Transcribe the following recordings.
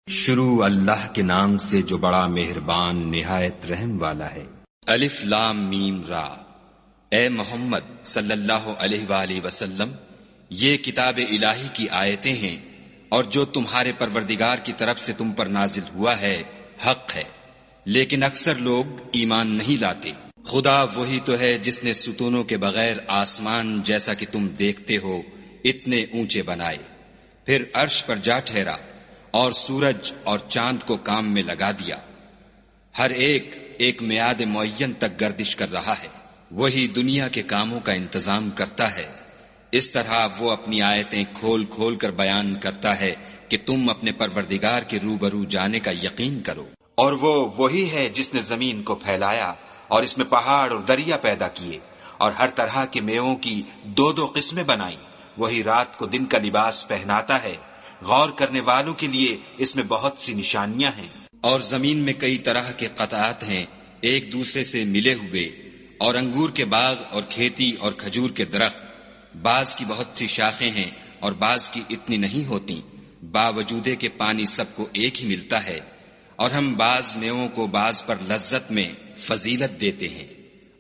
شروع اللہ کے نام سے جو بڑا مہربان نہایت رحم والا ہے۔ الف لام میم را۔ اے محمد صلی اللہ علیہ وآلہ وسلم، یہ کتاب الہی کی آیتیں ہیں اور جو تمہارے پروردگار کی طرف سے تم پر نازل ہوا ہے حق ہے، لیکن اکثر لوگ ایمان نہیں لاتے۔ خدا وہی تو ہے جس نے ستونوں کے بغیر آسمان جیسا کہ تم دیکھتے ہو اتنے اونچے بنائے، پھر عرش پر جا ٹھہرا اور سورج اور چاند کو کام میں لگا دیا، ہر ایک ایک میعاد معین تک گردش کر رہا ہے۔ وہی دنیا کے کاموں کا انتظام کرتا ہے، اس طرح وہ اپنی آیتیں کھول کھول کر بیان کرتا ہے کہ تم اپنے پروردگار کے روبرو جانے کا یقین کرو۔ اور وہ وہی ہے جس نے زمین کو پھیلایا اور اس میں پہاڑ اور دریا پیدا کیے اور ہر طرح کے میووں کی دو دو قسمیں بنائیں۔ وہی رات کو دن کا لباس پہناتا ہے، غور کرنے والوں کے لیے اس میں بہت سی نشانیاں ہیں۔ اور زمین میں کئی طرح کے قطعات ہیں ایک دوسرے سے ملے ہوئے، اور انگور کے باغ اور کھیتی اور کھجور کے درخت، بعض کی بہت سی شاخیں ہیں اور بعض کی اتنی نہیں ہوتی، باوجود کہ پانی سب کو ایک ہی ملتا ہے۔ اور ہم بعض میووں کو بعض پر لذت میں فضیلت دیتے ہیں،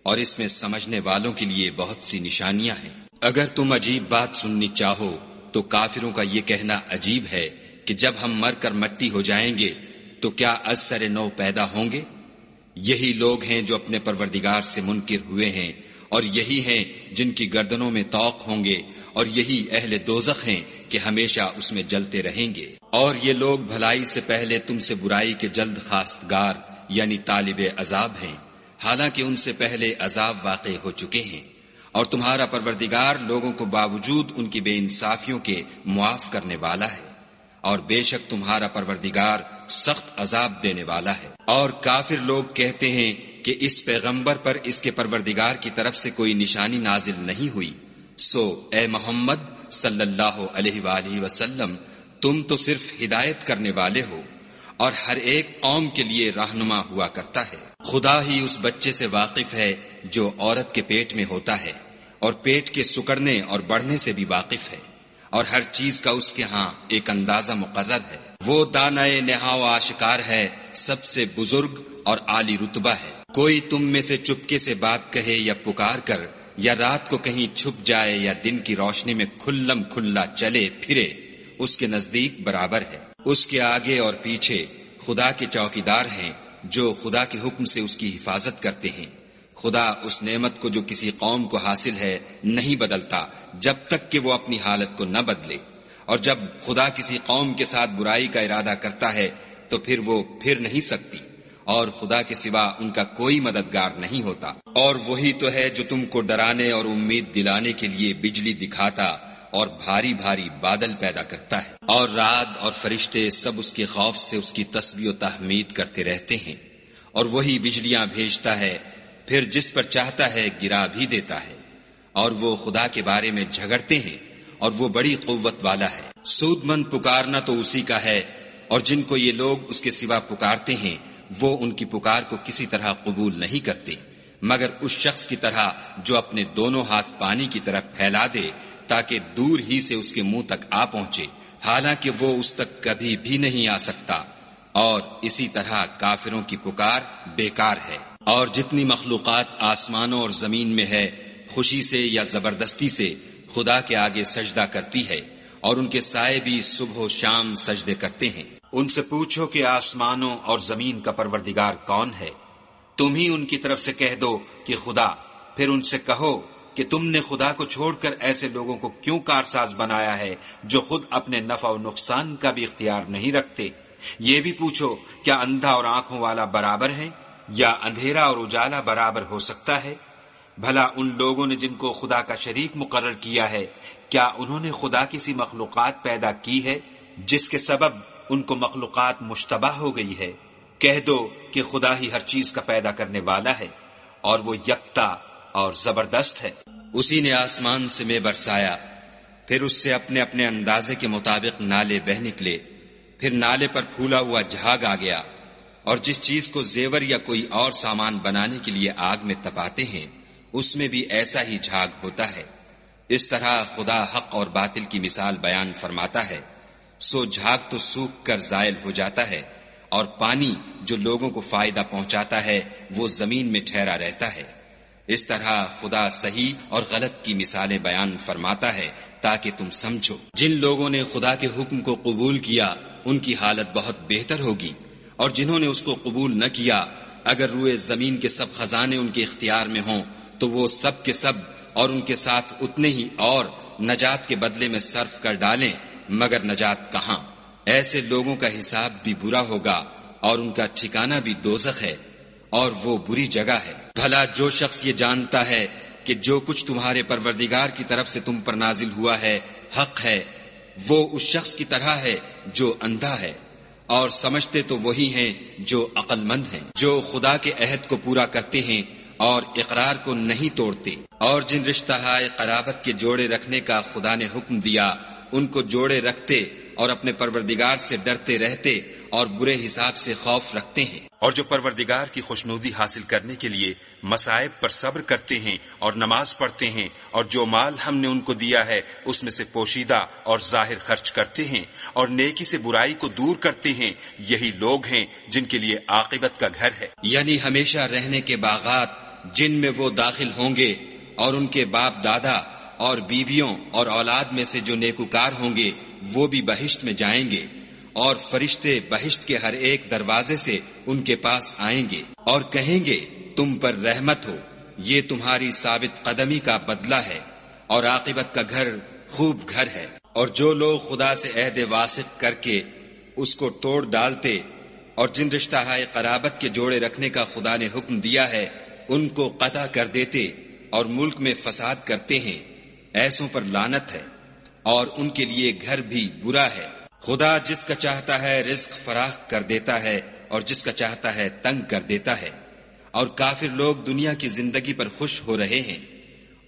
اور اس میں سمجھنے والوں کے لیے بہت سی نشانیاں ہیں۔ اگر تم عجیب بات سننی چاہو تو کافروں کا یہ کہنا عجیب ہے کہ جب ہم مر کر مٹی ہو جائیں گے تو کیا از سر نو پیدا ہوں گے؟ یہی لوگ ہیں جو اپنے پروردگار سے منکر ہوئے ہیں، اور یہی ہیں جن کی گردنوں میں طوق ہوں گے، اور یہی اہل دوزخ ہیں کہ ہمیشہ اس میں جلتے رہیں گے۔ اور یہ لوگ بھلائی سے پہلے تم سے برائی کے جلد خواستگار یعنی طالب عذاب ہیں، حالانکہ ان سے پہلے عذاب واقع ہو چکے ہیں۔ اور تمہارا پروردگار لوگوں کو باوجود ان کی بے انصافیوں کے معاف کرنے والا ہے، اور بے شک تمہارا پروردگار سخت عذاب دینے والا ہے۔ اور کافر لوگ کہتے ہیں کہ اس پیغمبر پر اس کے پروردگار کی طرف سے کوئی نشانی نازل نہیں ہوئی، سو اے محمد صلی اللہ علیہ وآلہ وسلم، تم تو صرف ہدایت کرنے والے ہو، اور ہر ایک قوم کے لیے رہنما ہوا کرتا ہے۔ خدا ہی اس بچے سے واقف ہے جو عورت کے پیٹ میں ہوتا ہے، اور پیٹ کے سکڑنے اور بڑھنے سے بھی واقف ہے، اور ہر چیز کا اس کے ہاں ایک اندازہ مقرر ہے۔ وہ دانائے نہا و آشکار ہے، سب سے بزرگ اور عالی رتبہ ہے۔ کوئی تم میں سے چپکے سے بات کہے یا پکار کر، یا رات کو کہیں چھپ جائے یا دن کی روشنی میں کھلم کھلا چلے پھرے، اس کے نزدیک برابر ہے۔ اس کے آگے اور پیچھے خدا کے چوکیدار ہیں جو خدا کے حکم سے اس کی حفاظت کرتے ہیں۔ خدا اس نعمت کو جو کسی قوم کو حاصل ہے نہیں بدلتا جب تک کہ وہ اپنی حالت کو نہ بدلے، اور جب خدا کسی قوم کے ساتھ برائی کا ارادہ کرتا ہے تو پھر وہ پھر نہیں سکتی، اور خدا کے سوا ان کا کوئی مددگار نہیں ہوتا۔ اور وہی تو ہے جو تم کو ڈرانے اور امید دلانے کے لیے بجلی دکھاتا اور بھاری بھاری بادل پیدا کرتا ہے، اور رعد اور فرشتے سب اس کے خوف سے اس کی تسبیح و تحمید کرتے رہتے ہیں۔ اور وہی بجلیاں بھیجتا ہے، پھر جس پر چاہتا ہے گرا بھی دیتا ہے، اور وہ خدا کے بارے میں جھگڑتے ہیں، اور وہ بڑی قوت والا ہے۔ سود مند پکارنا تو اسی کا ہے، اور جن کو یہ لوگ اس کے سوا پکارتے ہیں وہ ان کی پکار کو کسی طرح قبول نہیں کرتے، مگر اس شخص کی طرح جو اپنے دونوں ہاتھ پانی کی طرف پھیلا دے تاکہ دور ہی سے اس کے منہ تک آ پہنچے، حالانکہ وہ اس تک کبھی بھی نہیں آ سکتا۔ اور اسی طرح کافروں کی پکار بیکار ہے۔ اور جتنی مخلوقات آسمانوں اور زمین میں ہے، خوشی سے یا زبردستی سے خدا کے آگے سجدہ کرتی ہے، اور ان کے سائے بھی صبح و شام سجدے کرتے ہیں۔ ان سے پوچھو کہ آسمانوں اور زمین کا پروردگار کون ہے؟ تم ہی ان کی طرف سے کہہ دو کہ خدا۔ پھر ان سے کہو کہ تم نے خدا کو چھوڑ کر ایسے لوگوں کو کیوں کارساز بنایا ہے جو خود اپنے نفع و نقصان کا بھی اختیار نہیں رکھتے؟ یہ بھی پوچھو کیا اندھا اور آنکھوں والا برابر ہے، یا اندھیرا اور اجالا برابر ہو سکتا ہے؟ بھلا ان لوگوں نے جن کو خدا کا شریک مقرر کیا ہے، کیا انہوں نے خدا کی سی مخلوقات پیدا کی ہے جس کے سبب ان کو مخلوقات مشتبہ ہو گئی ہے؟ کہہ دو کہ خدا ہی ہر چیز کا پیدا کرنے والا ہے، اور وہ یکتا اور زبردست ہے۔ اسی نے آسمان سے میں برسایا، پھر اس سے اپنے اپنے اندازے کے مطابق نالے بہ نکلے، پھر نالے پر پھولا ہوا جھاگ آ گیا، اور جس چیز کو زیور یا کوئی اور سامان بنانے کے لیے آگ میں تپاتے ہیں اس میں بھی ایسا ہی جھاگ ہوتا ہے۔ اس طرح خدا حق اور باطل کی مثال بیان فرماتا ہے۔ سو جھاگ تو سوکھ کر زائل ہو جاتا ہے، اور پانی جو لوگوں کو فائدہ پہنچاتا ہے وہ زمین میں ٹھہرا رہتا ہے۔ اس طرح خدا صحیح اور غلط کی مثالیں بیان فرماتا ہے تاکہ تم سمجھو۔ جن لوگوں نے خدا کے حکم کو قبول کیا ان کی حالت بہت بہتر ہوگی، اور جنہوں نے اس کو قبول نہ کیا اگر روئے زمین کے سب خزانے ان کے اختیار میں ہوں تو وہ سب کے سب اور ان کے ساتھ اتنے ہی اور نجات کے بدلے میں صرف کر ڈالیں، مگر نجات کہاں؟ ایسے لوگوں کا حساب بھی برا ہوگا اور ان کا ٹھکانہ بھی دوزخ ہے، اور وہ بری جگہ ہے۔ بھلا جو شخص یہ جانتا ہے کہ جو کچھ تمہارے پروردگار کی طرف سے تم پر نازل ہوا ہے حق ہے، وہ اس شخص کی طرح ہے جو اندھا ہے، اور سمجھتے تو وہی ہیں جو عقل مند ہیں، جو خدا کے عہد کو پورا کرتے ہیں اور اقرار کو نہیں توڑتے، اور جن رشتہ قرابت کے جوڑے رکھنے کا خدا نے حکم دیا ان کو جوڑے رکھتے اور اپنے پروردگار سے ڈرتے رہتے اور برے حساب سے خوف رکھتے ہیں، اور جو پروردگار کی خوشنودی حاصل کرنے کے لیے مصائب پر صبر کرتے ہیں اور نماز پڑھتے ہیں، اور جو مال ہم نے ان کو دیا ہے اس میں سے پوشیدہ اور ظاہر خرچ کرتے ہیں، اور نیکی سے برائی کو دور کرتے ہیں، یہی لوگ ہیں جن کے لیے عاقبت کا گھر ہے۔ یعنی ہمیشہ رہنے کے باغات جن میں وہ داخل ہوں گے، اور ان کے باپ دادا اور بیویوں اور اولاد میں سے جو نیکوکار ہوں گے وہ بھی بہشت میں جائیں گے، اور فرشتے بہشت کے ہر ایک دروازے سے ان کے پاس آئیں گے اور کہیں گے تم پر رحمت ہو، یہ تمہاری ثابت قدمی کا بدلہ ہے، اور عاقبت کا گھر خوب گھر ہے۔ اور جو لوگ خدا سے عہد واسق کر کے اس کو توڑ ڈالتے اور جن رشتہ قرابت کے جوڑے رکھنے کا خدا نے حکم دیا ہے ان کو قطع کر دیتے اور ملک میں فساد کرتے ہیں، ایسوں پر لعنت ہے، اور ان کے لیے گھر بھی برا ہے۔ خدا جس کا چاہتا ہے رزق فراخ کر دیتا ہے اور جس کا چاہتا ہے تنگ کر دیتا ہے، اور کافر لوگ دنیا کی زندگی پر خوش ہو رہے ہیں،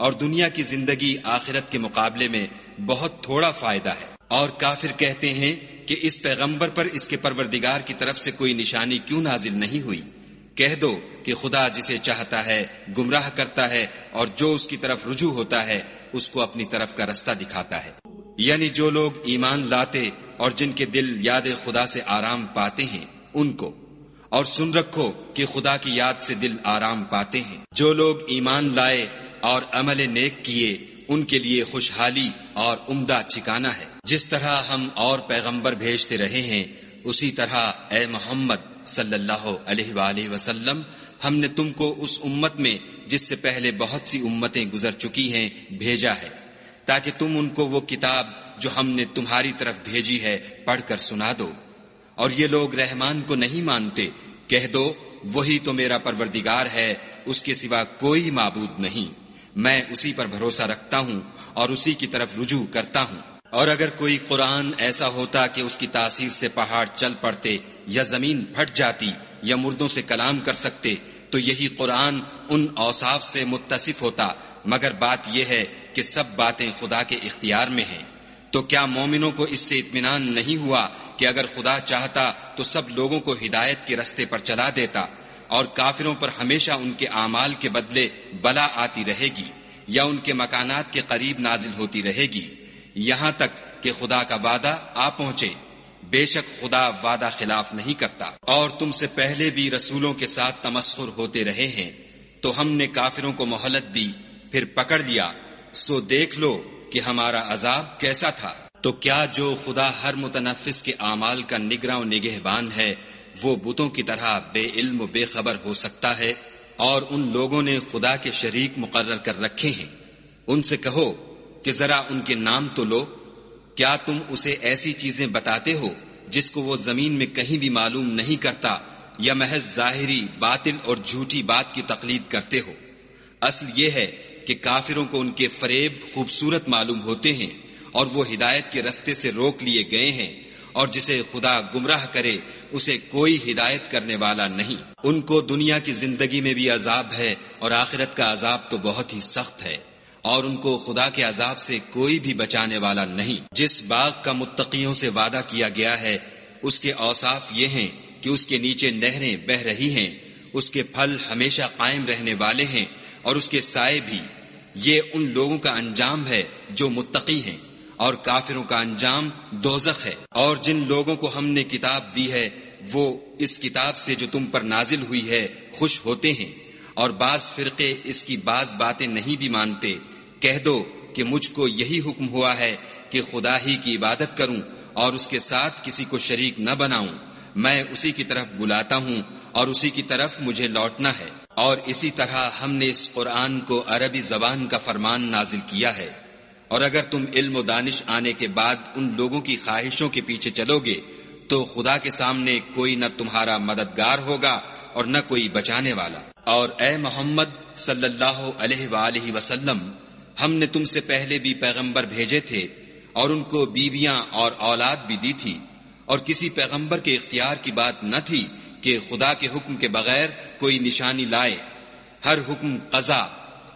اور دنیا کی زندگی آخرت کے مقابلے میں بہت تھوڑا فائدہ ہے۔ اور کافر کہتے ہیں کہ اس پیغمبر پر اس کے پروردگار کی طرف سے کوئی نشانی کیوں نازل نہیں ہوئی؟ کہہ دو کہ خدا جسے چاہتا ہے گمراہ کرتا ہے، اور جو اس کی طرف رجوع ہوتا ہے اس کو اپنی طرف کا رستہ دکھاتا ہے۔ یعنی جو لوگ ایمان لاتے اور جن کے دل یاد خدا سے آرام پاتے ہیں ان کو، اور سن رکھو کہ خدا کی یاد سے دل آرام پاتے ہیں۔ جو لوگ ایمان لائے اور عمل نیک کیے ان کے لیے خوشحالی اور عمدہ ٹھکانہ ہے۔ جس طرح ہم اور پیغمبر بھیجتے رہے ہیں اسی طرح اے محمد صلی اللہ علیہ وآلہ وسلم ہم نے تم کو اس امت میں جس سے پہلے بہت سی امتیں گزر چکی ہیں بھیجا ہے، تاکہ تم ان کو وہ کتاب جو ہم نے تمہاری طرف بھیجی ہے پڑھ کر سنا دو۔ اور یہ لوگ رحمان کو نہیں مانتے، کہہ دو وہی تو میرا پروردگار ہے، اس کے سوا کوئی معبود نہیں، میں اسی پر بھروسہ رکھتا ہوں اور اسی کی طرف رجوع کرتا ہوں۔ اور اگر کوئی قرآن ایسا ہوتا کہ اس کی تاثیر سے پہاڑ چل پڑتے یا زمین پھٹ جاتی یا مردوں سے کلام کر سکتے تو یہی قرآن ان اوصاف سے متصف ہوتا، مگر بات یہ ہے کہ سب باتیں خدا کے اختیار میں ہیں۔ تو کیا مومنوں کو اس سے اطمینان نہیں ہوا کہ اگر خدا چاہتا تو سب لوگوں کو ہدایت کے رستے پر چلا دیتا، اور کافروں پر ہمیشہ ان کے اعمال کے بدلے بلا آتی رہے گی یا ان کے مکانات کے قریب نازل ہوتی رہے گی، یہاں تک کہ خدا کا وعدہ آ پہنچے۔ بے شک خدا وعدہ خلاف نہیں کرتا۔ اور تم سے پہلے بھی رسولوں کے ساتھ تمسخر ہوتے رہے ہیں، تو ہم نے کافروں کو مہلت دی پھر پکڑ لیا، سو دیکھ لو کہ ہمارا عذاب کیسا تھا۔ تو کیا جو خدا ہر متنفس کے اعمال کا نگراں و نگہبان ہے وہ بتوں کی طرح بے علم و بے خبر ہو سکتا ہے؟ اور ان لوگوں نے خدا کے شریک مقرر کر رکھے ہیں، ان سے کہو کہ ذرا ان کے نام تو لو۔ کیا تم اسے ایسی چیزیں بتاتے ہو جس کو وہ زمین میں کہیں بھی معلوم نہیں کرتا، یا محض ظاہری باطل اور جھوٹی بات کی تقلید کرتے ہو؟ اصل یہ ہے کہ کافروں کو ان کے فریب خوبصورت معلوم ہوتے ہیں، اور وہ ہدایت کے رستے سے روک لیے گئے ہیں، اور جسے خدا گمراہ کرے اسے کوئی ہدایت کرنے والا نہیں۔ ان کو دنیا کی زندگی میں بھی عذاب ہے اور آخرت کا عذاب تو بہت ہی سخت ہے، اور ان کو خدا کے عذاب سے کوئی بھی بچانے والا نہیں۔ جس باغ کا متقیوں سے وعدہ کیا گیا ہے اس کے اوصاف یہ ہیں کہ اس کے نیچے نہریں بہہ رہی ہیں، اس کے پھل ہمیشہ قائم رہنے والے ہیں اور اس کے سائے بھی۔ یہ ان لوگوں کا انجام ہے جو متقی ہیں، اور کافروں کا انجام دوزخ ہے۔ اور جن لوگوں کو ہم نے کتاب دی ہے وہ اس کتاب سے جو تم پر نازل ہوئی ہے خوش ہوتے ہیں، اور بعض فرقے اس کی بعض باتیں نہیں بھی مانتے۔ کہہ دو کہ مجھ کو یہی حکم ہوا ہے کہ خدا ہی کی عبادت کروں اور اس کے ساتھ کسی کو شریک نہ بناؤں۔ میں اسی کی طرف بلاتا ہوں اور اسی کی طرف مجھے لوٹنا ہے۔ اور اسی طرح ہم نے اس قرآن کو عربی زبان کا فرمان نازل کیا ہے، اور اگر تم علم و دانش آنے کے بعد ان لوگوں کی خواہشوں کے پیچھے چلو گے تو خدا کے سامنے کوئی نہ تمہارا مددگار ہوگا اور نہ کوئی بچانے والا۔ اور اے محمد صلی اللہ علیہ وآلہ وسلم، ہم نے تم سے پہلے بھی پیغمبر بھیجے تھے اور ان کو بیویاں اور اولاد بھی دی تھی، اور کسی پیغمبر کے اختیار کی بات نہ تھی کہ خدا کے حکم کے بغیر کوئی نشانی لائے۔ ہر حکم قضا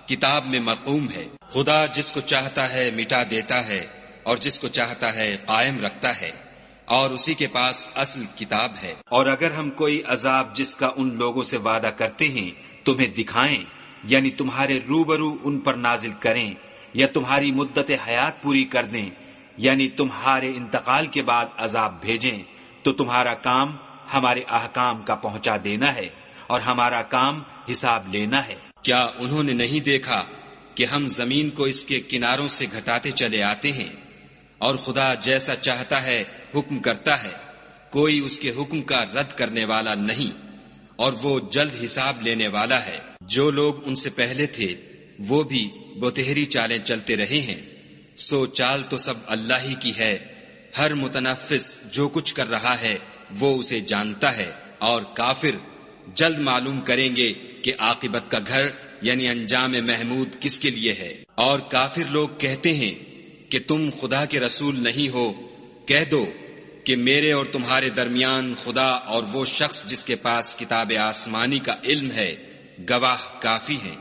کتاب میں مرقوم ہے۔ خدا جس کو چاہتا ہے مٹا دیتا ہے اور جس کو چاہتا ہے قائم رکھتا ہے، اور اسی کے پاس اصل کتاب ہے۔ اور اگر ہم کوئی عذاب جس کا ان لوگوں سے وعدہ کرتے ہیں تمہیں دکھائیں، یعنی تمہارے روبرو ان پر نازل کریں، یا تمہاری مدت حیات پوری کر دیں، یعنی تمہارے انتقال کے بعد عذاب بھیجیں، تو تمہارا کام ہمارے احکام کا پہنچا دینا ہے اور ہمارا کام حساب لینا ہے۔ کیا انہوں نے نہیں دیکھا کہ ہم زمین کو اس کے کناروں سے گھٹاتے چلے آتے ہیں، اور خدا جیسا چاہتا ہے حکم کرتا ہے، کوئی اس کے حکم کا رد کرنے والا نہیں، اور وہ جلد حساب لینے والا ہے۔ جو لوگ ان سے پہلے تھے وہ بھی بتہری چالیں چلتے رہے ہیں، سو چال تو سب اللہ ہی کی ہے۔ ہر متنفس جو کچھ کر رہا ہے وہ اسے جانتا ہے، اور کافر جلد معلوم کریں گے کہ عاقبت کا گھر یعنی انجام محمود کس کے لیے ہے۔ اور کافر لوگ کہتے ہیں کہ تم خدا کے رسول نہیں ہو۔ کہہ دو کہ میرے اور تمہارے درمیان خدا اور وہ شخص جس کے پاس کتاب آسمانی کا علم ہے گواہ کافی ہیں۔